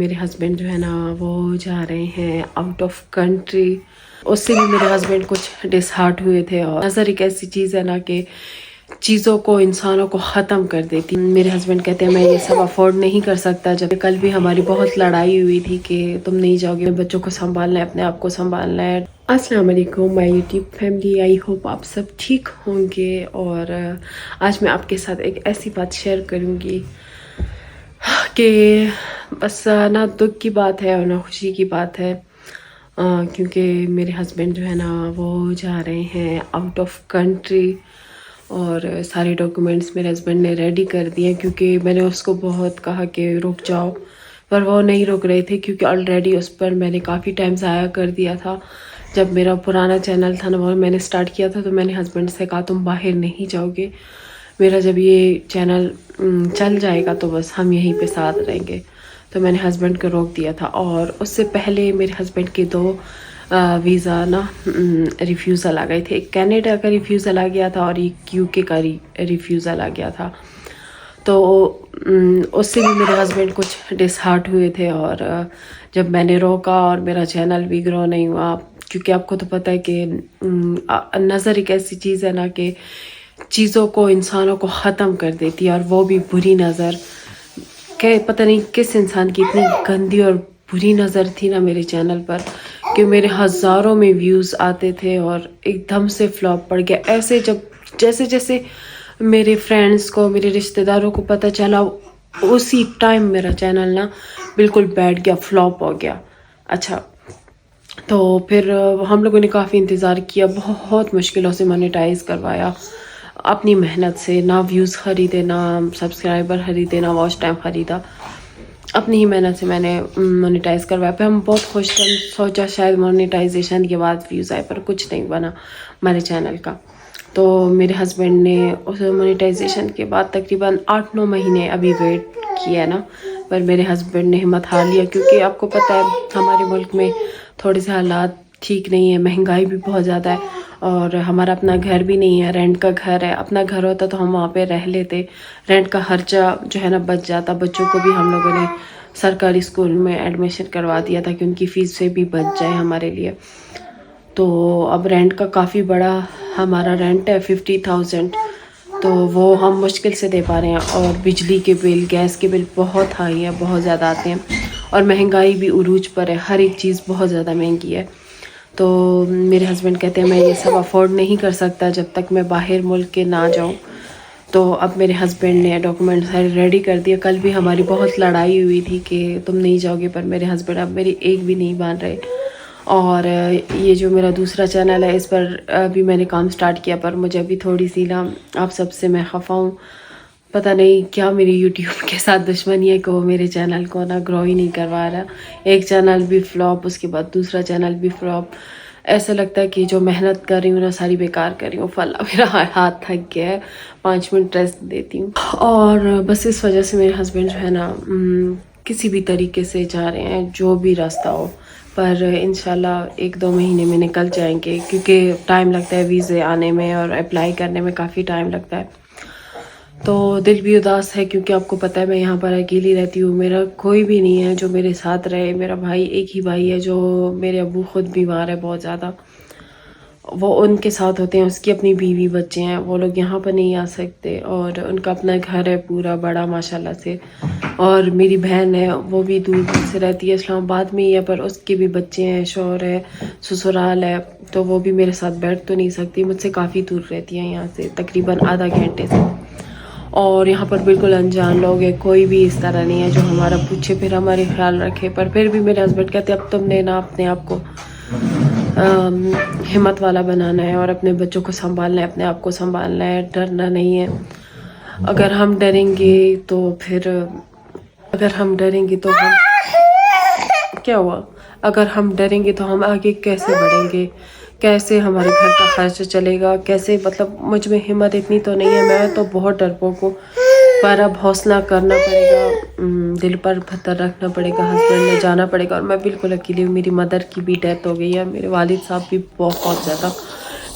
میرے ہسبینڈ جو ہے نا وہ جا رہے ہیں آؤٹ آف کنٹری. اس سے بھی میرے ہسبینڈ کچھ ڈس ہارٹ ہوئے تھے. اور نظر ایک ایسی چیز ہے نا کہ چیزوں کو انسانوں کو ختم کر دیتی. میرے ہسبینڈ کہتے ہیں میں یہ سب افورڈ نہیں کر سکتا. جب کل بھی ہماری بہت لڑائی ہوئی تھی کہ تم نہیں جاؤ گے, بچوں کو سنبھالنا ہے, اپنے آپ کو سنبھالنا ہے. السلام علیکم مائی یوٹیوب فیملی, آئی ہوپ آپ سب ٹھیک ہوں گے. اور آج میں آپ کے ساتھ ایک ایسی بات شیئر کروں گی کہ بس نہ دکھ کی بات ہے اور نہ خوشی کی بات ہے, کیونکہ میرے ہسبینڈ جو ہے نا وہ جا رہے ہیں آؤٹ آف کنٹری. اور سارے ڈاکومنٹس میرے ہسبینڈ نے ریڈی کر دیے, کیونکہ میں نے اس کو بہت کہا کہ رک جاؤ, پر وہ نہیں رک رہے تھے. کیونکہ آلریڈی اس پر میں نے کافی ٹائم ضائع کر دیا تھا. جب میرا پرانا چینل تھا نا وہ میں نے سٹارٹ کیا تھا, تو میں نے ہسبینڈ سے کہا تم باہر نہیں جاؤ گے, میرا جب یہ چینل چل جائے گا تو بس ہم یہیں پہ ساتھ رہیں گے. تو میں نے ہسبینڈ کو روک دیا تھا. اور اس سے پہلے میرے ہسبینڈ کے 2 ویزا نا ریفیوزل آ گئے تھے. ایک کینیڈا کا ریفیوزل آ گیا تھا اور ایک UK کا ریفیوزل آ گیا تھا. تو اس سے بھی میرے ہسبینڈ کچھ ڈس ہارٹ ہوئے تھے. اور جب میں نے روکا اور میرا چینل بھی گرو نہیں ہوا, کیونکہ آپ کو تو پتہ ہے کہ نظر ایک ایسی چیز ہے نا کہ چیزوں کو انسانوں کو ختم کر دیتی ہے, اور وہ بھی بری نظر. کہ پتہ نہیں کس انسان کی اتنی گندی اور بری نظر تھی نا میرے چینل پر, کہ میرے ہزاروں میں ویوز آتے تھے اور ایک دم سے فلاپ پڑ گیا. ایسے جیسے میرے فرینڈس کو, میرے رشتہ داروں کو پتہ چلا, اسی ٹائم میرا چینل نا بالکل بیٹھ گیا, فلاپ ہو گیا. اچھا, تو پھر ہم لوگوں نے کافی انتظار کیا, بہت مشکلوں سے مانیٹائز کروایا اپنی محنت سے. نہ ویوز خریدے, نہ سبسکرائبر خریدے, نہ واچ ٹائم خریدا, اپنی ہی محنت سے میں نے مانیٹائز کروایا. پھر ہم بہت خوش تھے, سوچا شاید مانیٹائزیشن کے بعد ویوز آئے, پر کچھ نہیں بنا ہمارے چینل کا. تو میرے ہسبینڈ نے اس مانیٹائزیشن کے بعد تقریباً 8-9 مہینے ابھی ویٹ کیا ہے نا, پر میرے ہسبینڈ نے ہمت ہار لیا. کیونکہ آپ کو پتہ ہے ہمارے ملک میں تھوڑے سے حالات ٹھیک نہیں ہے, مہنگائی بھی بہت زیادہ ہے, اور ہمارا اپنا گھر بھی نہیں ہے, رینٹ کا گھر ہے. اپنا گھر ہوتا تو ہم وہاں پہ رہ لیتے, رینٹ کا خرچہ جو ہے نا بچ جاتا. بچوں کو بھی ہم لوگوں نے سرکاری اسکول میں ایڈمیشن کروا دیا تھا کہ ان کی فیس سے بھی بچ جائے ہمارے لیے. تو اب رینٹ کا کافی بڑا ہمارا رینٹ ہے 50,000, تو وہ ہم مشکل سے دے پا رہے ہیں. اور بجلی کے بل, گیس کے بل بہت ہائی ہے, بہت زیادہ آتے ہیں, اور مہنگائی بھی عروج پر ہے, ہر ایک چیز بہت زیادہ مہنگی ہے. تو میرے ہسبینڈ کہتے ہیں میں یہ سب افورڈ نہیں کر سکتا جب تک میں باہر ملک کے نہ جاؤں. تو اب میرے ہسبینڈ نے ڈاکومنٹ سارے ریڈی کر دیے. کل بھی ہماری بہت لڑائی ہوئی تھی کہ تم نہیں جاؤ گے, پر میرے ہسبینڈ اب میری ایک بھی نہیں مان رہے. اور یہ جو میرا دوسرا چینل ہے اس پر ابھی میں نے کام سٹارٹ کیا, پر مجھے ابھی تھوڑی سی نا آپ سب سے میں خفا ہوں. پتہ نہیں کیا میری یوٹیوب کے ساتھ دشمنی ہے کہ وہ میرے چینل کو نا گرو ہی نہیں کروا رہا. ایک چینل بھی فلاپ, اس کے بعد دوسرا چینل بھی فلاپ. ایسا لگتا ہے کہ جو محنت کر رہی ہوں نا ساری بیکار کر رہی ہوں. فلا میرا ہاتھ تھک گیا ہے, 5 منٹ ریسٹ دیتی ہوں. اور بس اس وجہ سے میرے ہسبینڈ جو ہے نا کسی بھی طریقے سے جا رہے ہیں, جو بھی راستہ ہو, پر انشاءاللہ 1-2 مہینے میں نکل جائیں گے. کیونکہ ٹائم لگتا ہے ویزے آنے میں اور اپلائی کرنے میں, کافی ٹائم لگتا ہے. تو دل بھی اداس ہے, کیونکہ آپ کو پتہ ہے میں یہاں پر اکیلی رہتی ہوں. میرا کوئی بھی نہیں ہے جو میرے ساتھ رہے. میرا بھائی, ایک ہی بھائی ہے جو, میرے ابو خود بیمار ہے بہت زیادہ, وہ ان کے ساتھ ہوتے ہیں. اس کی اپنی بیوی بچے ہیں, وہ لوگ یہاں پر نہیں آ سکتے, اور ان کا اپنا گھر ہے پورا بڑا ماشاءاللہ سے. اور میری بہن ہے, وہ بھی دور دور سے رہتی ہے, اسلام آباد میں ہی ہے, پر اس کے بھی بچے ہیں, شوہر ہے, سسرال ہے, تو وہ بھی میرے ساتھ بیٹھ تو نہیں سکتی. مجھ سے کافی دور رہتی ہیں, یہاں سے تقریباً آدھا گھنٹے سے. اور یہاں پر بالکل انجان لوگ ہیں, کوئی بھی اس طرح نہیں ہے جو ہمارا پوچھے پھر ہمارے خیال رکھے. پر پھر بھی میرے ہسبینڈ کہتے اب تم نے نا اپنے آپ کو ہمت والا بنانا ہے, اور اپنے بچوں کو سنبھالنا ہے, اپنے آپ کو سنبھالنا ہے, ڈرنا نہیں ہے. اگر ہم ڈریں گے تو پھر کیا ہوا, اگر ہم ڈریں گے تو ہم آگے کیسے بڑھیں گے, کیسے ہمارے گھر کا خرچ چلے گا, کیسے, مطلب مجھ میں ہمت اتنی تو نہیں ہے. میں تو بہت ڈرپوک ہوں, پر اب حوصلہ کرنا پڑے گا, دل پر پتھر رکھنا پڑے گا, ہسبینڈ نے جانا پڑے گا. اور میں بالکل اکیلی ہوں. میری مدر کی بھی ڈیتھ ہو گئی ہے, میرے والد صاحب بھی بہت زیادہ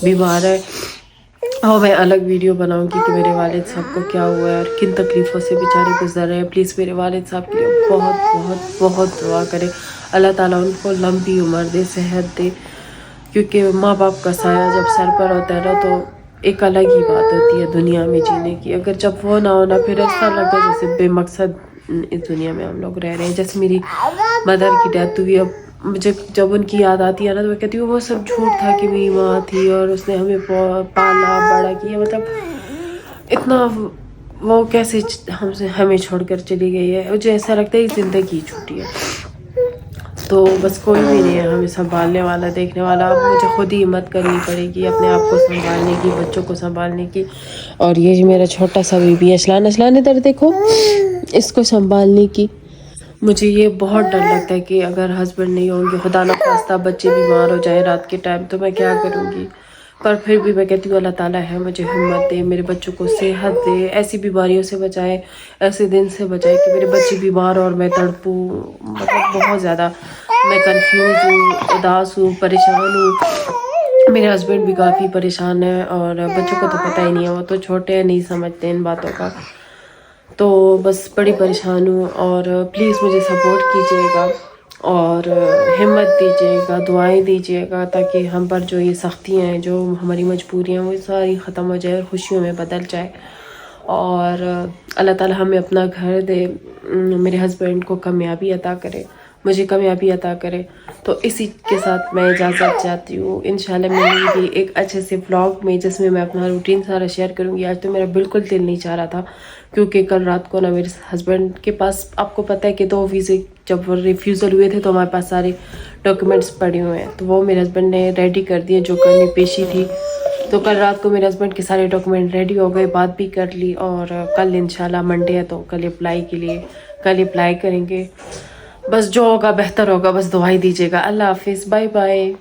بیمار ہے, اور میں الگ ویڈیو بناؤں گی کہ میرے والد صاحب کو کیا ہوا ہے اور کن تکلیفوں سے بیچارے گزر رہے ہیں. پلیز میرے والد صاحب کے لیے بہت بہت بہت دعا کرے. اللہ تعالیٰ ان کو لمبی عمر دے, صحت دے, کیونکہ ماں باپ کا سایہ جب سر پر ہوتا ہے نا تو ایک الگ ہی بات ہوتی ہے دنیا میں جینے کی. اگر جب وہ نہ ہونا پھر ایسا لگتا ہے جیسے بے مقصد اس دنیا میں ہم لوگ رہ رہے ہیں. جیسے میری مدر کی ڈیتھ ہوئی, اب مجھے جب ان کی یاد آتی ہے نا تو میں کہتی ہوں وہ سب جھوٹ تھا کہ میری ماں تھی اور اس نے ہمیں پالا بڑا کیا. مطلب اتنا وہ کیسے ہمیں چھوڑ کر چلی گئی ہے. مجھے ایسا لگتا ہے کہ زندگی چھوٹی ہے. تو بس کوئی بھی نہیں ہے ہمیں سنبھالنے والا, دیکھنے والا. اب مجھے خود ہی ہمت کرنی پڑے گی اپنے آپ کو سنبھالنے کی, بچوں کو سنبھالنے کی. اور یہ جو میرا چھوٹا سا بیبی ہے اشلان ادھر دیکھو, اس کو سنبھالنے کی. مجھے یہ بہت ڈر لگتا ہے کہ اگر ہسبینڈ نہیں ہوں گے, خدا نخواستہ بچے بیمار ہو جائے رات کے ٹائم, تو میں کیا کروں گی. پر پھر بھی میں کہتی ہوں اللہ تعالیٰ ہے مجھے ہمت دے, میرے بچوں کو صحت دے, ایسی بیماریوں سے بچائے, ایسے دن سے بچائے کہ میرے بچے بیمار اور میں تڑپوں. مطلب بہت زیادہ میں کنفیوز ہوں, اداس ہوں, پریشان ہوں. میرے ہسبینڈ بھی کافی پریشان ہیں اور بچوں کو تو پتہ ہی نہیں ہے, وہ تو چھوٹے ہیں, نہیں سمجھتے ان باتوں کا. تو بس بڑی پریشان ہوں. اور پلیز مجھے سپورٹ کیجیے گا اور ہمت دیجیے گا, دعائیں دیجیے گا, تاکہ ہم پر جو یہ سختیاں ہیں, جو ہماری مجبوریاں ہیں, وہ ساری ختم ہو جائے اور خوشیوں میں بدل جائے. اور اللہ تعالیٰ ہمیں اپنا گھر دے, میرے ہسبینڈ کو کامیابی عطا کرے, مجھے کامیابی عطا کرے. تو اسی کے ساتھ میں اجازت چاہتی ہوں. انشاءاللہ ملیں گی ایک اچھے سے vlog میں جس میں میں اپنا روٹین سارا شیئر کروں گی. آج تو میرا بالکل دل نہیں چاہ رہا تھا کیونکہ کل رات کو نا میرے ہسبینڈ کے پاس, آپ کو پتہ ہے کہ 2 ویزے جب وہ ریفیوزل ہوئے تھے تو ہمارے پاس سارے ڈاکیومنٹس پڑے ہوئے ہیں, تو وہ میرے ہسبینڈ نے ریڈی کر دیے جو کرنی پیشی تھی. تو کل رات کو میرے ہسبینڈ کے سارے ڈاکیومنٹ ریڈی ہو گئے, بات بھی کر لی. اور کل انشاءاللہ منڈے ہے تو کل اپلائی کے لیے کل اپلائی کریں گے. بس جو ہوگا بہتر ہوگا, بس دعائی دیجیے گا. اللہ حافظ, بائے بائے.